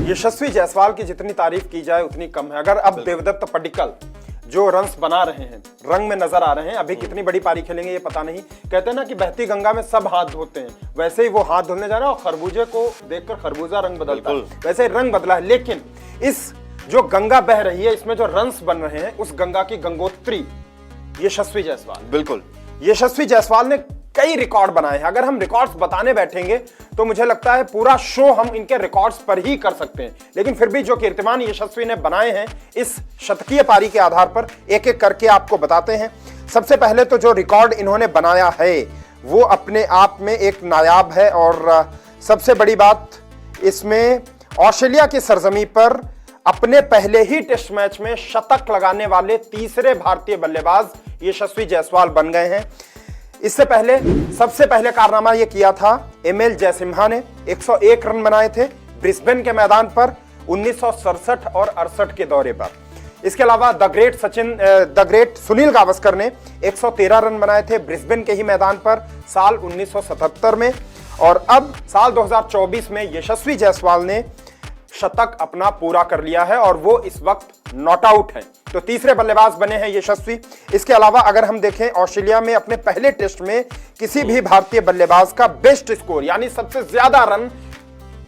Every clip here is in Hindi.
यशस्वी जायसवाल की जितनी तारीफ की जाए उतनी कम है। अगर अब देवदत्त पडिक्कल जो रन्स बना रहे हैं, रंग में नजर आ रहे हैं, अभी कितनी बड़ी पारी खेलेंगे ये पता नहीं। कहते हैं ना कि बहती गंगा में सब हाथ धोते हैं, वैसे ही वो हाथ धोने जा रहा है और खरबूजे को देखकर खरबूजा रंग बदलता है, वैसे रंग बदला है। लेकिन इस जो गंगा बह रही है इसमें जो रन्स बन रहे हैं उस गंगा की गंगोत्री यशस्वी जायसवाल। बिल्कुल, यशस्वी जायसवाल ने कई रिकॉर्ड बनाए हैं। अगर हम रिकॉर्ड्स बताने बैठेंगे तो मुझे लगता है पूरा शो हम इनके रिकॉर्ड्स पर ही कर सकते हैं, लेकिन फिर भी जो कीर्तिमान यशस्वी ने बनाए हैं इस शतकीय पारी के आधार पर एक एक करके आपको बताते हैं। सबसे पहले तो जो रिकॉर्ड इन्होंने बनाया है वो अपने आप में एक नायाब है, और सबसे बड़ी बात इसमें ऑस्ट्रेलिया की सरजमी पर अपने पहले ही टेस्ट मैच में शतक लगाने वाले तीसरे भारतीय बल्लेबाज यशस्वी जायसवाल बन गए हैं। इससे पहले सबसे पहले कारनामा यह किया था एमएल जयसिम्हा ने 101 रन बनाए थे ब्रिस्बेन के मैदान पर 1967 और 68 के दौरे पर। इसके अलावा द ग्रेट सुनील गावस्कर ने 113 रन बनाए थे ब्रिस्बेन के ही मैदान पर साल 1977 में, और अब साल 2024 में यशस्वी जायसवाल ने शतक अपना पूरा कर लिया है और वो इस वक्त नॉट आउट है, तो तीसरे बल्लेबाज बने हैं यशस्वी। इसके अलावा अगर हम देखें ऑस्ट्रेलिया में अपने पहले टेस्ट में किसी भी भारतीय बल्लेबाज का बेस्ट स्कोर यानी सबसे ज्यादा रन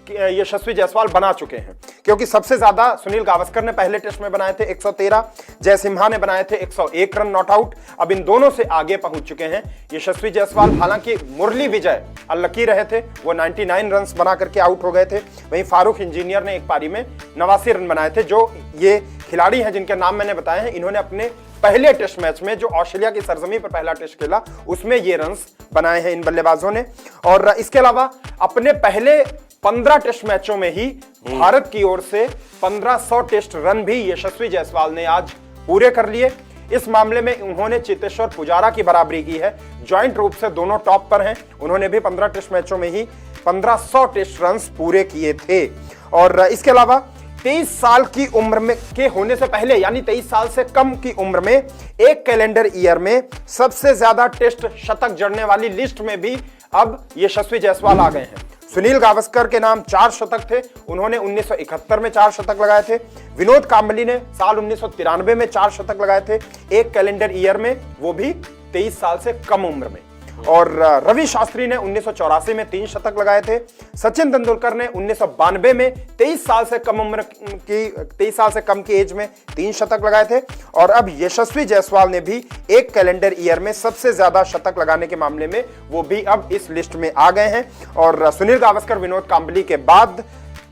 यशस्वी जायसवाल बना चुके हैं, क्योंकि सबसे ज्यादा सुनील गावस्कर ने पहले टेस्ट में बनाए थे 113, जयसिम्हा ने बनाए थे 101 रन नॉट आउट। अब इन दोनों से आगे पहुंच चुके हैं यशस्वी जायसवाल। हालांकि मुरली विजय अनलकी रहे थे, वो 99 रन बना करके आउट हो गए थे। वहीं फारूक इंजीनियर ने एक पारी में 89 रन बनाए थे। जो ये खिलाड़ी हैं जिनके नाम मैंने बताए हैं, इन्होंने अपने पहले टेस्ट मैच में जो ऑस्ट्रेलिया की सरजमी पर पहला टेस्ट खेला उसमें ये रन्स बनाए हैं इन बल्लेबाजों ने। और इसके अलावा अपने पहले 15 टेस्ट मैचों में ही भारत की ओर से 1500 टेस्ट रन भी यशस्वी जायसवाल ने आज पूरे कर लिए। इस मामले में उन्होंने चेतेश्वर पुजारा की बराबरी की है, ज्वाइंट रूप से दोनों टॉप पर हैं। उन्होंने भी 15 टेस्ट मैचों में ही 1500 टेस्ट रन पूरे किए थे। और इसके अलावा 23 साल की उम्र में के होने से पहले यानी 23 साल से कम की उम्र में एक कैलेंडर ईयर में सबसे ज्यादा टेस्ट शतक जड़ने वाली लिस्ट में भी अब यशस्वी जायसवाल आ गए हैं। सुनील गावस्कर के नाम 4 शतक थे, उन्होंने 1971 में 4 शतक लगाए थे। विनोद कांबली ने साल 1993 में 4 शतक लगाए थे एक कैलेंडर ईयर में, वो भी 23 साल से कम उम्र में। और रवि शास्त्री ने 1984 में 3 शतक लगाए थे। सचिन तेंदुलकर ने 1992 में 23 साल से कम की एज में 3 शतक लगाए थे। और अब यशस्वी जायसवाल ने भी एक कैलेंडर ईयर में सबसे ज्यादा शतक लगाने के मामले में वो भी अब इस लिस्ट में आ गए हैं। और सुनील गावस्कर, विनोद कांबली के बाद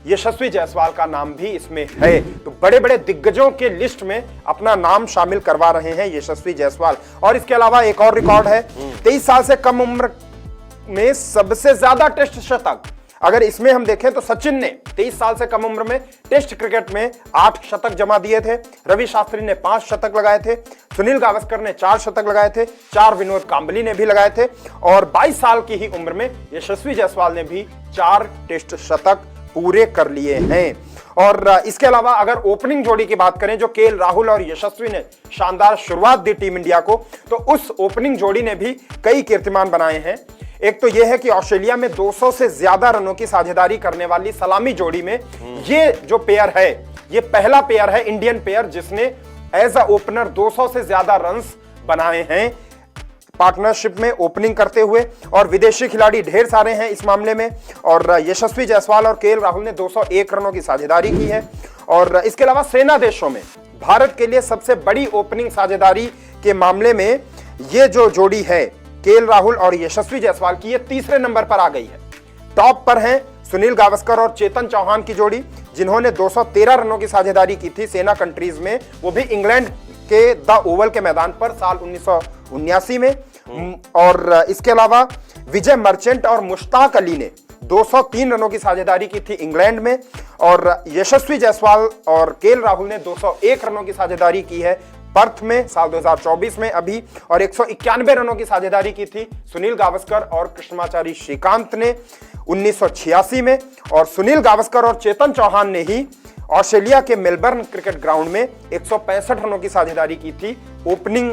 यशस्वी जायसवाल का नाम भी इसमें है। तो बड़े बड़े दिग्गजों के लिस्ट में अपना नाम शामिल करवा रहे हैं यशस्वी जायसवाल। और इसके अलावा एक और रिकॉर्ड है 23 साल से कम उम्र में सबसे ज्यादा टेस्ट शतक। अगर इसमें हम देखें तो सचिन ने 23 साल से कम उम्र में टेस्ट क्रिकेट में 8 शतक जमा दिए थे, रवि शास्त्री ने 5 शतक लगाए थे, सुनील गावस्कर ने 4 शतक लगाए थे, 4 विनोद कांबली ने भी लगाए थे, और 22 साल की ही उम्र में यशस्वी जायसवाल ने भी 4 टेस्ट शतक पूरे कर लिए हैं। और इसके अलावा अगर ओपनिंग जोड़ी की बात करें जो केएल राहुल और यशस्वी ने शानदार शुरुआत दी टीम इंडिया को, तो उस ओपनिंग जोड़ी ने भी कई कीर्तिमान बनाए हैं। एक तो यह है कि ऑस्ट्रेलिया में 200 से ज्यादा रनों की साझेदारी करने वाली सलामी जोड़ी में ये जो पेयर है, ये पहला पेयर है इंडियन पेयर जिसने एज अ ओपनर 200 से ज्यादा रन्स बनाए हैं पार्टनरशिप में ओपनिंग करते हुए। और विदेशी खिलाड़ी ढेर सारे हैं इस मामले में, और यशस्वी जायसवाल और केएल राहुल ने 201 रनों की साझेदारी की है। और इसके अलावा सेना देशों में भारत के लिए सबसे बड़ी ओपनिंग साझेदारी के मामले में ये जो जोड़ी है केएल राहुल और यशस्वी जायसवाल की, ये तीसरे नंबर पर आ गई है। टॉप पर हैं सुनील गावस्कर और चेतन चौहान की जोड़ी जिन्होंने 213 रनों की साझेदारी की थी सेना कंट्रीज में, वो भी इंग्लैंड के द ओवल के मैदान पर साल 1979 में। और इसके अलावा विजय मर्चेंट और मुश्ताक अली ने 203 रनों की साझेदारी की थी इंग्लैंड में, और यशस्वी जायसवाल और केएल राहुल ने 201 रनों की साझेदारी की है पर्थ में साल 2024 में अभी, और 191 रनों की साझेदारी की थी सुनील गावस्कर और कृष्णमाचारी श्रीकांत ने 1986 में। और सुनील गावस्कर और चेतन चौहान ने ही ऑस्ट्रेलिया के मेलबर्न क्रिकेट ग्राउंड में 165 रनों की साझेदारी की थी ओपनिंग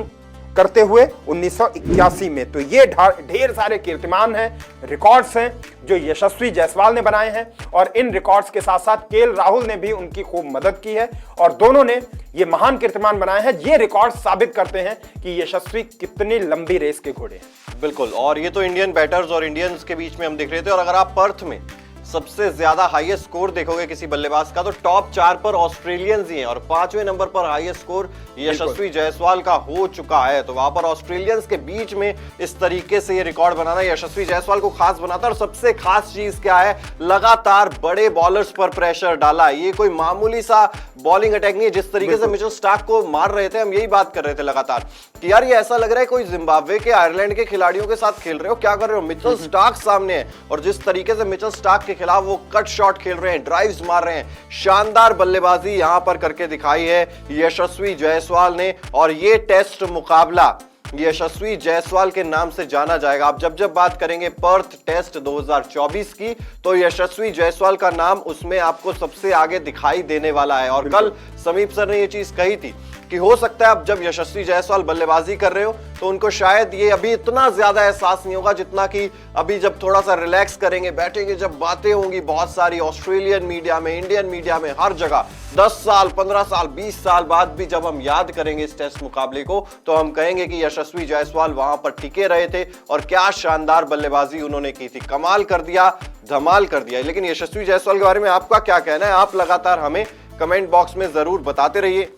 करते हुए 1981 में। तो ये ढेर सारे कीर्तिमान हैं, रिकॉर्ड्स हैं जो यशस्वी जायसवाल ने बनाए हैं, और इन रिकॉर्ड्स के साथ साथ केएल राहुल ने भी उनकी खूब मदद की है, और दोनों ने ये महान कीर्तिमान बनाए हैं। ये रिकॉर्ड साबित करते हैं कि यशस्वी कितनी लंबी रेस के घोड़े हैं। बिल्कुल, और ये तो इंडियन बैटर्स और इंडियंस के बीच में हम देख रहे थे। और अगर आप पर्थ में सबसे ज्यादा हाईएस्ट स्कोर देखोगे किसी बल्लेबाज का, तो टॉप 4 पर ऑस्ट्रेलियंस ही हैं, और 5वें नंबर पर हाईएस्ट स्कोर यशस्वी जायसवाल का हो चुका है। तो वहां पर ऑस्ट्रेलियंस के बीच में इस तरीके से ये रिकॉर्ड बनाना यशस्वी जायसवाल को खास बनाता है। और सबसे खास चीज क्या है, लगातार बड़े बॉलर्स पर प्रेशर डाला। ये कोई मामूली सा बॉलिंग अटैक नहीं है। जिस तरीके से मिचेल स्टार्क को मार रहे थे, हम यही बात कर रहे थे लगातार कि यार ये ऐसा लग रहा है कोई जिम्बाब्वे के, आयरलैंड के खिलाड़ियों के साथ खेल रहे हो, क्या कर रहे हो। मिचेल स्टार्क सामने है, और जिस तरीके से मिचेल स्टार्क के खिलाफ वो कट शॉट खेल रहे हैं, ड्राइव्स मार रहे हैं, शानदार बल्लेबाजी यहां पर करके दिखाई है यशस्वी जायसवाल ने। और ये टेस्ट मुकाबला यशस्वी जायसवाल के नाम से जाना जाएगा। आप जब जब बात करेंगे पर्थ टेस्ट 2024 की, तो यशस्वी जायसवाल का नाम उसमें आपको सबसे आगे दिखाई देने वाला है। और कल समीप सर ने ये चीज कही थी कि हो सकता है अब जब यशस्वी जायसवाल बल्लेबाजी कर रहे हो तो उनको शायद ये अभी इतना ज्यादा एहसास नहीं होगा जितना कि अभी जब थोड़ा सा रिलैक्स करेंगे, बैठेंगे, जब बातें होंगी बहुत सारी ऑस्ट्रेलियन मीडिया में, इंडियन मीडिया में, हर जगह 10 साल, 15 साल, 20 साल बाद भी जब हम याद करेंगे इस टेस्ट मुकाबले को, तो हम कहेंगे कि यशस्वी जायसवाल वहां पर टिके रहे थे और क्या शानदार बल्लेबाजी उन्होंने की थी। कमाल कर दिया, धमाल कर दिया। लेकिन यशस्वी जायसवाल के बारे में आपका क्या कहना है? आप लगातार हमें कमेंट बॉक्स में जरूर बताते रहिए।